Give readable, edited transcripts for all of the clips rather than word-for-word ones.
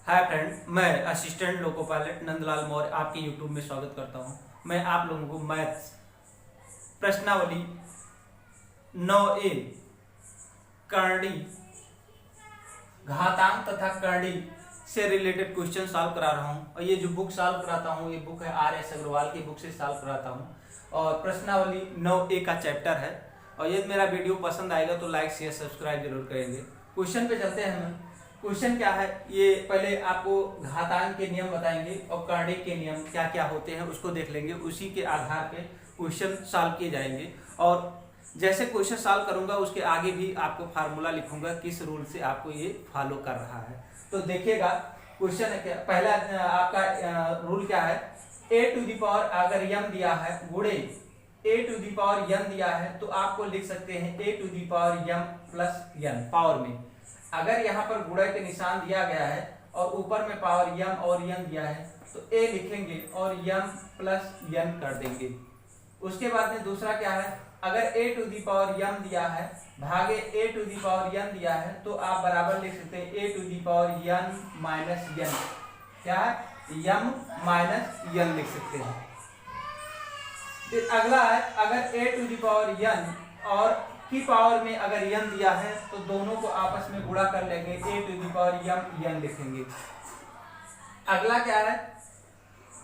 Hi friend, मैं assistant loco pilot Nandlal Maurya आपके YouTube में स्वागत करता हूं। मैं आप लोगों को मैथ्स प्रश्नावली 9A करणी घातांक तथा करणी से रिलेटेड क्वेश्चन सॉल्व करा रहा हूं। और ये जो बुक सॉल्व कराता हूं, ये बुक है RS अग्रवाल की बुक से सॉल्व कराता हूं। और प्रश्नावली 9A का चैप्टर है। और ये मेरा वीडियो पसंद आएगा तो लाइक शेयर सब्सक्राइब जरूर करेंगे। क्वेश्चन पे चलते हैं हम। क्वेश्चन क्या है, ये पहले आपको घातांक के नियम बताएंगे और करणी के नियम क्या क्या होते हैं उसको देख लेंगे। उसी के आधार पे क्वेश्चन सॉल्व किए जाएंगे। और जैसे क्वेश्चन सॉल्व करूंगा उसके आगे भी आपको फार्मूला लिखूंगा किस रूल से आपको ये फॉलो कर रहा है। तो देखिएगा क्वेश्चन क्या, पहला आपका रूल क्या है, a टू दी पावर अगर m दिया है गुणे a to the power n दिया है तो आपको लिख सकते हैं a to the power m plus n power में। अगर यहाँ पर गुणा के निशान दिया गया है और ऊपर में पावर m और n दिया है तो a लिखेंगे और m प्लस n कर देंगे। उसके बाद में दूसरा क्या है, अगर a to the power m दिया है भागे a to the power n दिया है तो आप बराबर लिख सकते हैं a to the power n minus n। क्या है, m माइनस n लिख सकते हैं। फिर अगला है, अगर a to the power n और की पावर में अगर n दिया है तो दोनों को आपस में गुणा कर लेंगे, a to the power m n लिखेंगे। अगला क्या है,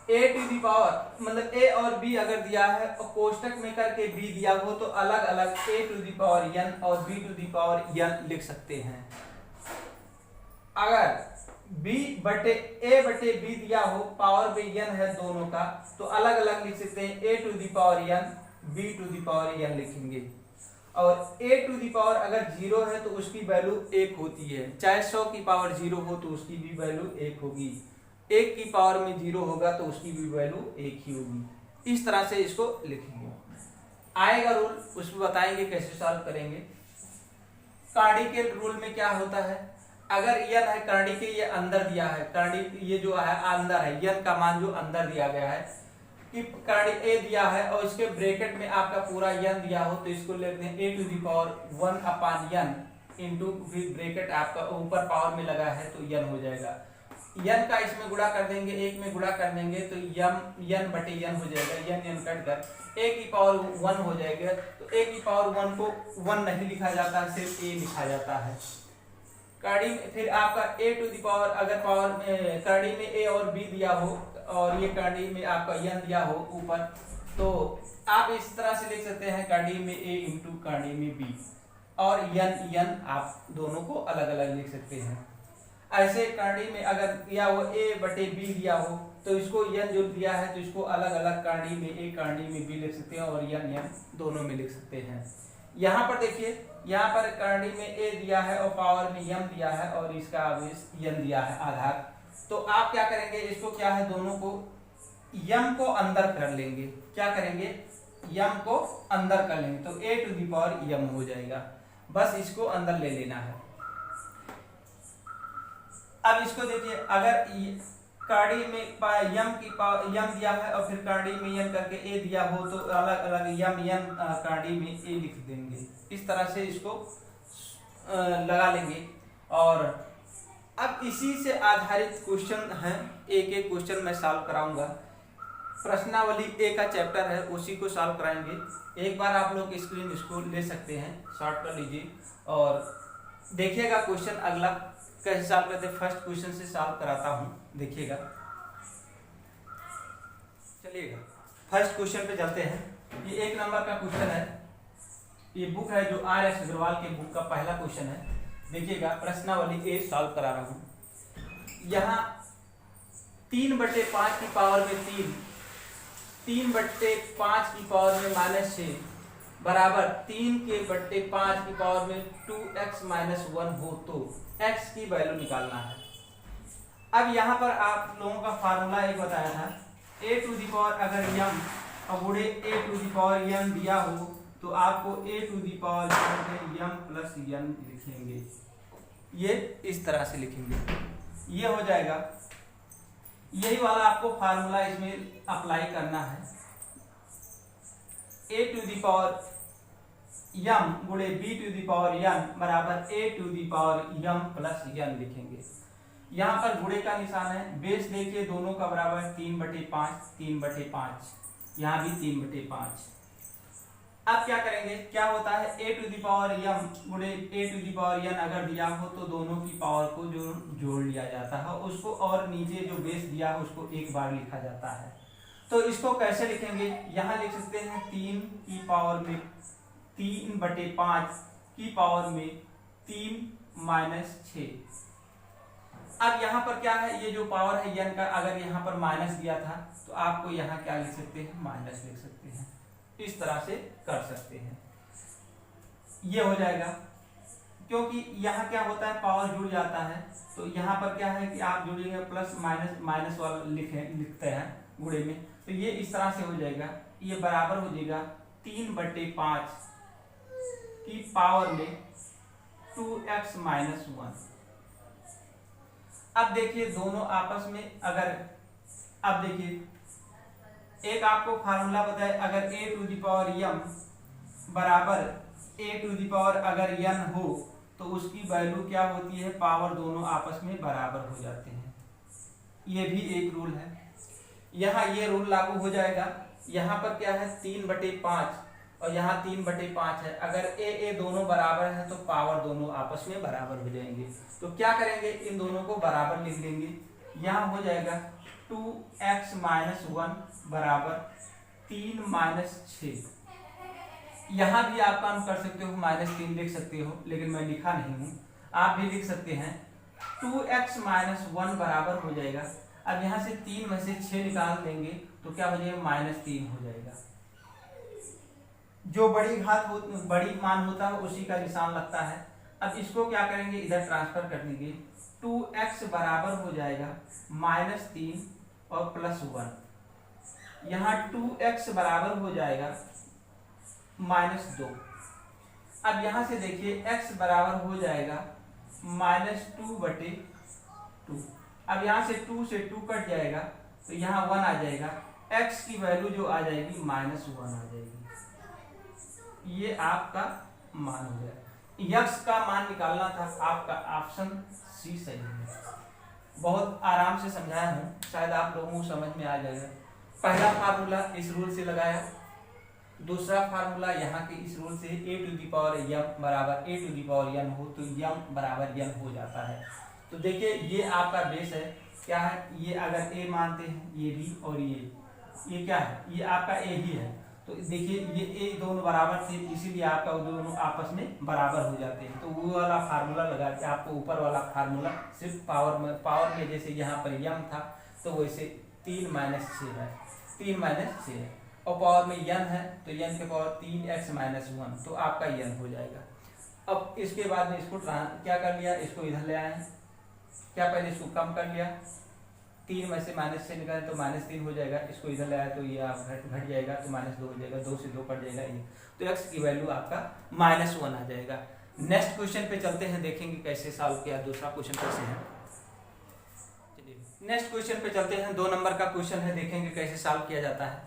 a टू दी पावर मतलब a और b अगर दिया है और कोष्टक में करके b दिया हो तो अलग अलग a to the power n और b to the power n लिख सकते हैं। अगर b बटे a बटे b दिया हो, पावर में n है दोनों का, तो अलग अलग लिख सकते हैं a to the power n b to the power n लिखेंगे। और a टू दी पावर अगर 0 है तो उसकी वैल्यू 1 होती है, चाहे 100 की पावर 0 हो तो उसकी भी वैल्यू 1 होगी। 1 की पावर में 0 होगा तो उसकी भी वैल्यू 1 ही होगी। इस तरह से इसको लिखेंगे। आएगा रूल, उसमें बताएंगे कैसे सॉल्व करेंगे। करणी के रूल में क्या होता है, अगर n है करणी के ये अंदर दिया है, करणी ये जो है अंदर है, n का मान जो अंदर दिया गया है कि करणी a दिया है और इसके ब्रैकेट में आपका पूरा n दिया हो तो इसको लिखते हैं a to the power 1 upon n into फिर ब्रैकेट आपका ऊपर पावर में लगा है तो n हो जाएगा। n का इसमें गुणा कर देंगे, एक में गुणा कर देंगे तो n बटे n हो जाएगा। n कट कर a की पावर 1 हो जाएगा। तो a की पावर 1 को 1 नहीं लिखा जाता, सिर्फ a लिखा जाता है। करणी फिर आपका a टू दी पावर अगर पावर में करणी में a और b दिया हो और ये करणी में आपका n दिया हो ऊपर, तो आप इस तरह से लिख सकते हैं करणी में a इंटू करणी में b और n आप दोनों को अलग अलग लिख सकते हैं। ऐसे करणी में अगर दिया हो a बटे b दिया हो तो इसको n जो दिया है तो इसको अलग अलग करणी में a करणी में b लिख सकते हैं और n दोनों में लिख सकते हैं। यहाँ पर देखिए, यहाँ पर करणी में a दिया है और पावर में m दिया है और इसका n दिया है आधार। तो आप क्या करेंगे, इसको क्या है दोनों को m को अंदर कर लेंगे। क्या करेंगे, m को अंदर कर लेंगे तो a to the power m हो जाएगा। बस इसको अंदर ले लेना है। अब इसको देखिए, अगर करणी में m दिया है और फिर करणी में n करके a दिया हो तो अलग अलग n करणी में a लिख देंगे। इस तरह से इसको लगा लेंगे। और अब इसी से आधारित क्वेश्चन है, एक एक क्वेश्चन मैं सॉल्व कराऊंगा। प्रश्नावली a का चैप्टर है, उसी को सॉल्व कराएंगे। एक बार आप लोग स्क्रीन इसको ले सकते हैं, शॉर्ट कर लीजिए और देखिएगा क्वेश्चन अगला कैसे सॉल्व करते हैं। फर्स्ट क्वेश्चन से सॉल्व कराता हूं, देखिएगा। चलिएगा फर्स्ट क्वेश्चन पे चलते हैं। ये 1 नंबर का क्वेश्चन है, ये बुक है जो RS अग्रवाल के बुक का पहला क्वेश्चन है। देखिएगा प्रश्नावली a सॉल्व करा रहा हूं। यहाँ 3/5 की पावर में 3/5 की पावर में -6 बराबर 3/5 की पावर में 2x - 1 हो तो x की वैल्यू निकालना है। अब यहाँ पर आप लोगों का फार्मूला एक बताया था, a टू दी पावर अगर m और गुणे a to the power m दिया हो तो आपको a to the power m plus n लिखेंगे। ये इस तरह से लिखेंगे, ये हो जाएगा। यही वाला आपको फार्मूला इसमें अप्लाई करना है। a to the power m गुणे b to the power n बराबर a to the power m plus n लिखेंगे। यहाँ पर गुणे का निशान है, बेस देखिए दोनों का बराबर है 3/5, 3/5, यहाँ भी 3/5। अब क्या करेंगे, क्या होता है a to the power m गुणे a to the power n अगर दिया हो तो दोनों की पावर को जो जोड़ लिया जाता है उसको, और नीचे जो बेस दिया है उसको एक बार लिखा जाता है। तो इसको कैसे लिखेंगे, यहाँ लिख सकते हैं 3 की पावर में 3/5 की पावर में 3-6। अब यहाँ पर क्या है, ये जो पावर है n का, अगर यहाँ पर माइनस दिया था तो आपको यहाँ क्या लिख सकते हैं, माइनस लिख सकते हैं। इस तरह से कर सकते हैं, ये हो जाएगा। क्योंकि यहाँ क्या होता है, पावर जुड़ जाता है, तो यहाँ पर क्या है कि आप जोड़ेंगे प्लस माइनस, माइनस वाला लिखते हैं गुणे में, तो ये इस तरह से हो जाएगा। ये बराबर हो जाएगा 3/5 की पावर में 2x-1। अब देखिए दोनों आपस में अगर, अब देखिए एक आपको फार्मूला पता है, अगर a to the power m बराबर a टू द पावर अगर n हो तो उसकी वैल्यू क्या होती है, पावर दोनों आपस में बराबर हो जाते हैं। ये भी एक रूल है, यहाँ ये रूल लागू हो जाएगा। यहाँ पर क्या है 3/5 और यहाँ 3/5 है, अगर a दोनों बराबर है तो पावर दोनों आपस में बराबर हो जाएंगे। तो क्या करेंगे, इन दोनों को बराबर लिख देंगे। यहाँ हो जाएगा 2x-1 बराबर 3-6। यहाँ भी आप काम कर सकते हो, -3 लिख सकते हो, लेकिन मैं लिखा नहीं हूँ, आप भी लिख सकते हैं। 2x-1 बराबर हो जाएगा, अब यहाँ से 3 में से 6 निकाल देंगे तो क्या हो जाएगा, -3 हो जाएगा। जो बड़ी घात बड़ी मान होता है उसी का निशान लगता है। अब इसको क्या करेंगे, इधर ट्रांसफर कर देंगे। 2x बराबर हो जाएगा -3 और +1। यहाँ 2x बराबर हो जाएगा -2। अब यहाँ से देखिए x बराबर हो जाएगा -2/2। अब यहाँ से 2 से 2 कट जाएगा तो यहाँ 1 आ जाएगा, x की वैल्यू जो आ जाएगी -1 आ जाएगी। ये आपका मान हो जाएगा। x का मान निकालना था, आपका ऑप्शन सी सही है। बहुत आराम से समझाया हूँ, शायद आप लोगों को समझ में आ जाएगा। पहला फार्मूला इस रूल से लगाया, दूसरा फार्मूला यहाँ के इस रूल से, a to the power m बराबर a to the power n हो तो m बराबर n हो जाता है। तो देखिए ये आपका बेस है, क्या है, ये अगर a मानते हैं, ये भी और ये क्या है, ये आपका a ही है। तो देखिए ये a दोनों बराबर थे, इसीलिए आपका दोनों आपस में बराबर हो जाते हैं। तो वो वाला फार्मूला लगा के आपको ऊपर वाला फार्मूला सिर्फ पावर में जैसे यहाँ पर m था तो वैसे 3-6 है, 3-6 है, और पावर में n है तो n के पावर 3x-1, तो आपका n हो जाएगा। अब इसके बाद में इसको क्या कर लिया, इसको इधर ले आए, क्या पहले इसको कम कर लिया, 3 में से -6 निकाले तो -3 हो जाएगा, इसको इधर ले आए तो ये आप घट जाएगा तो -2 हो जाएगा, 2 से 2 कट जाएगा ये, तो x की वैल्यू आपका -1 आ जाएगा। नेक्स्ट क्वेश्चन पे चलते हैं, देखेंगे कैसे सॉल्व किया। दूसरा क्वेश्चन कैसे है, नेक्स्ट क्वेश्चन पे चलते हैं। 2 नंबर का क्वेश्चन है, देखेंगे कैसे सॉल्व किया जाता है।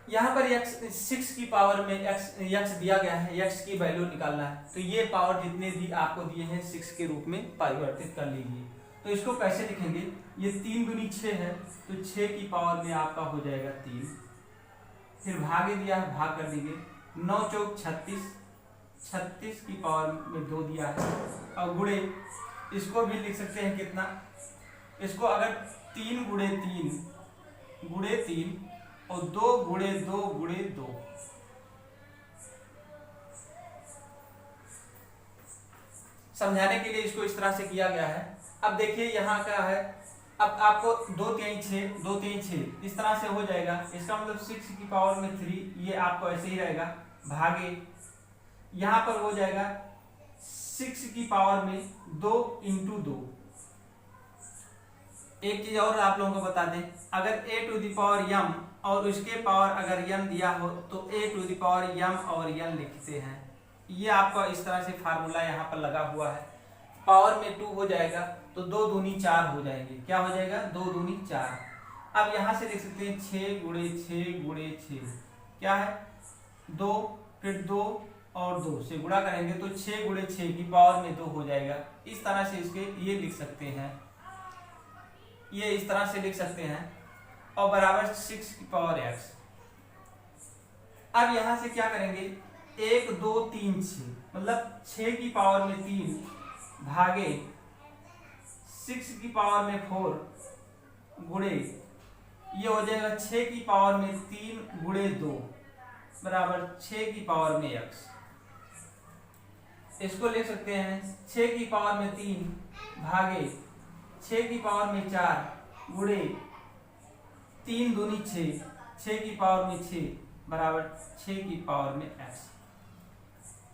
यहाँ पर x 6 की पावर में x दिया गया है, x की वैल्यू निकालना है। तो ये पावर जितने भी आपको दिए हैं 6 के रूप में परिवर्तित कर लीजिए। तो इसको कैसे लिखेंगे, ये 3 दूनी 6 है तो 6 की पावर में आपका हो जाएगा 3, फिर भागे दिया है, भाग कर दीजिए, 9 चौक 36, 36 की पावर में 2 दिया है, और गुणे इसको भी लिख सकते हैं कितना, इसको अगर 3 गुणे 3 और 2 गुणे 2 समझाने के लिए इसको इस तरह से किया गया है। अब देखिए यहाँ क्या है, अब आपको 2 3 6 इस तरह से हो जाएगा। इसका मतलब 6 की पावर में 3, ये आपको ऐसे ही रहेगा, भागे यहाँ पर हो जाएगा 6 की पावर में 2 × 2। एक चीज और आप लोगों को बता दें, अगर a to the power m और उसके पावर अगर n दिया हो तो a to the power m और n लिखते हैं। ये आपका इस तरह से फार्मूला यहाँ पर लगा हुआ है। पावर में 2 हो जाएगा तो 2 दूनी 4 हो जाएंगे, क्या हो जाएगा, 2 दूनी 4। अब यहाँ से लिख सकते हैं 6 गुणे 6 गुणे 6, क्या है 2, फिर 2 और 2 से गुणा करेंगे तो 6 गुणे 6 की पावर में 2 हो जाएगा। इस तरह से इसके ये लिख सकते हैं, ये इस तरह से लिख सकते हैं और बराबर 6 की पावर x। अब यहां से क्या करेंगे, 1 2 3 6 मतलब 6 की पावर में 3 भागे 6 की पावर में 4 गुणे ये हो जाएगा 6 की पावर में 3 गुणे 2 बराबर 6 की पावर में x। इसको लिख सकते हैं 6 की पावर में 3 भागे 6 की पावर में 4 गुणे 3 दूनी 6 की पावर में 6 बराबर 6 की पावर में x।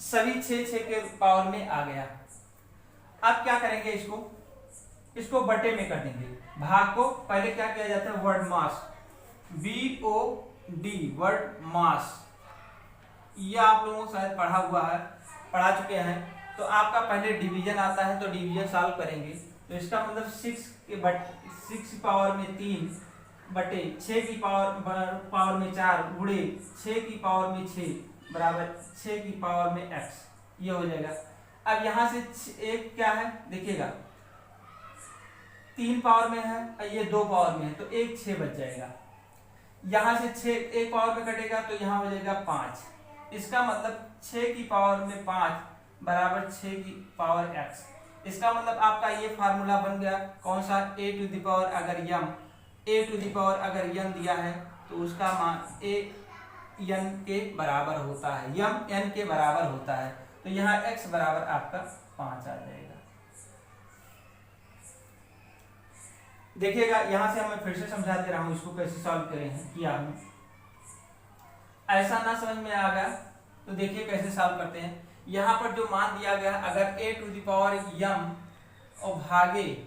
सभी 6 के पावर में आ गया। अब क्या करेंगे, इसको बटे में कर देंगे। भाग को पहले क्या किया जाता है, वर्ड मास, BOD वर्ड मास, यह आप लोगों को शायद पढ़ा चुके हैं। तो आपका पहले डिवीजन आता है, तो डिवीजन सॉल्व करेंगे। तो इसका मतलब 6 की पावर में 3 बटे 6 की पावर में 4 गुणे 6 की पावर में 6 बराबर 6 की पावर में x, ये हो जाएगा। अब यहां से एक क्या है देखिएगा, 3 पावर में है और ये 2 पावर में है, तो एक 6 बच जाएगा। यहां से 6 एक पावर में कटेगा तो यहां हो जाएगा 5। इसका मतलब 6 की पावर में 5 बराबर 6 की पावर x। इसका मतलब आपका ये फार्मूला बन गया, कौन सा, a टू द पावर अगर यम दिया है तो उसका मान a n के बराबर होता है, यम n के बराबर होता है। तो यहाँ x बराबर आपका 5 आ जाएगा। देखिएगा यहाँ से मैं फिर से समझा दे रहा हूँ इसको कैसे सॉल्व करें हैं किया हूँ। ऐसा ना समझ में आ गया तो देखिए कैसे सॉल्व करते हैं। यहाँ पर जो मान दिया गया, अगर a to the power m और भागे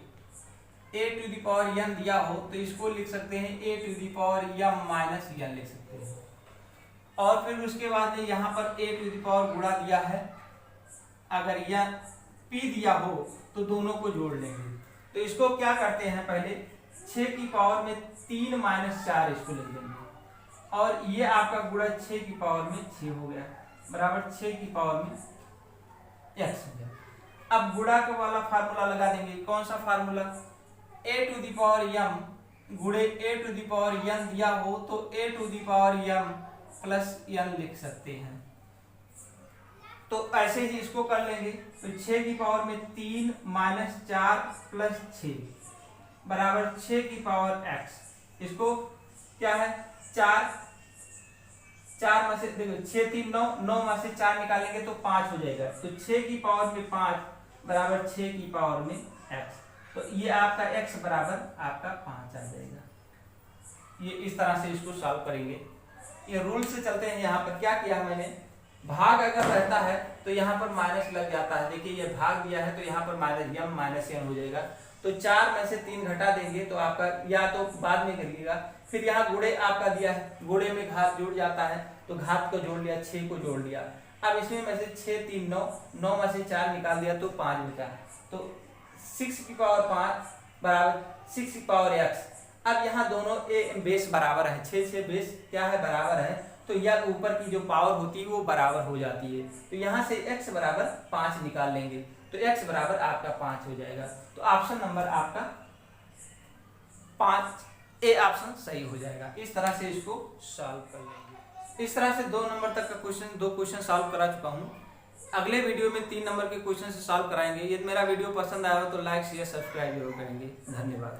a to the power n दिया हो तो इसको लिख सकते हैं a to the power m minus n लिख सकते हैं। और फिर उसके बाद में यहाँ पर a टू द पावर गुणा दिया है, अगर यह p दिया हो तो दोनों को जोड़ लेंगे। तो इसको क्या करते हैं, पहले 6 की पावर में 3 माइनस 4 इसको लिख देंगे और ये आपका गुणा 6 की पावर में 6 हो गया बराबर 6 की पावर में x हो गया। अब गुणा के वाला फार्मूला लगा देंगे, कौन सा formula, a to the power m गुणे a to the power n दिया हो तो a to the power m plus n लिख सकते हैं। तो ऐसे ही इसको कर लेंगे। तो 6 की पावर में 3 माइनस 4 प्लस 6 बराबर 6 की पावर x। इसको क्या है, 4 में से देखो 6 3 9 में से 4 निकालेंगे तो 5 हो जाएगा। तो 6 की पावर में 5 बराबर 6 की पावर में x। तो ये आपका x बराबर आपका 5 आ जाएगा। ये इस तरह से इसको सॉल्व करेंगे। ये रूल से चलते हैं। यहाँ पर क्या किया मैंने, भाग अगर रहता है तो यहाँ पर माइनस लग जाता है। देखिए ये भाग दिया है तो यहाँ पर माइनस m माइनस n हो जाएगा। तो 4 में से 3 घटा देंगे तो आपका, या तो बाद में करिएगा। फिर यहाँ गुणे आपका दिया है, गुणे में घात जुड़ जाता है तो घात को जोड़ लिया, 6 को जोड़ लिया। अब इसमें में से 6 3 9 में से 4 निकाल दिया तो 5 बचा। तो 6 की पावर 5 बराबर 6 की पावर x। अब यहाँ दोनों बेस बराबर है, 6 बेस क्या है, बराबर है। तो यह ऊपर की जो पावर होती है वो बराबर हो जाती है। तो यहाँ से x बराबर 5 निकाल लेंगे तो x बराबर आपका 5 हो जाएगा। तो ऑप्शन नंबर आपका 5 ए ऑप्शन सही हो जाएगा। इस तरह से इसको सॉल्व कर लेंगे। इस तरह से 2 नंबर तक का दो क्वेश्चन सॉल्व करा चुका हूँ। अगले वीडियो में 3 नंबर के क्वेश्चन से सॉल्व कराएंगे। यदि मेरा वीडियो पसंद आया हो तो लाइक शेयर सब्सक्राइब जरूर करेंगे। धन्यवाद।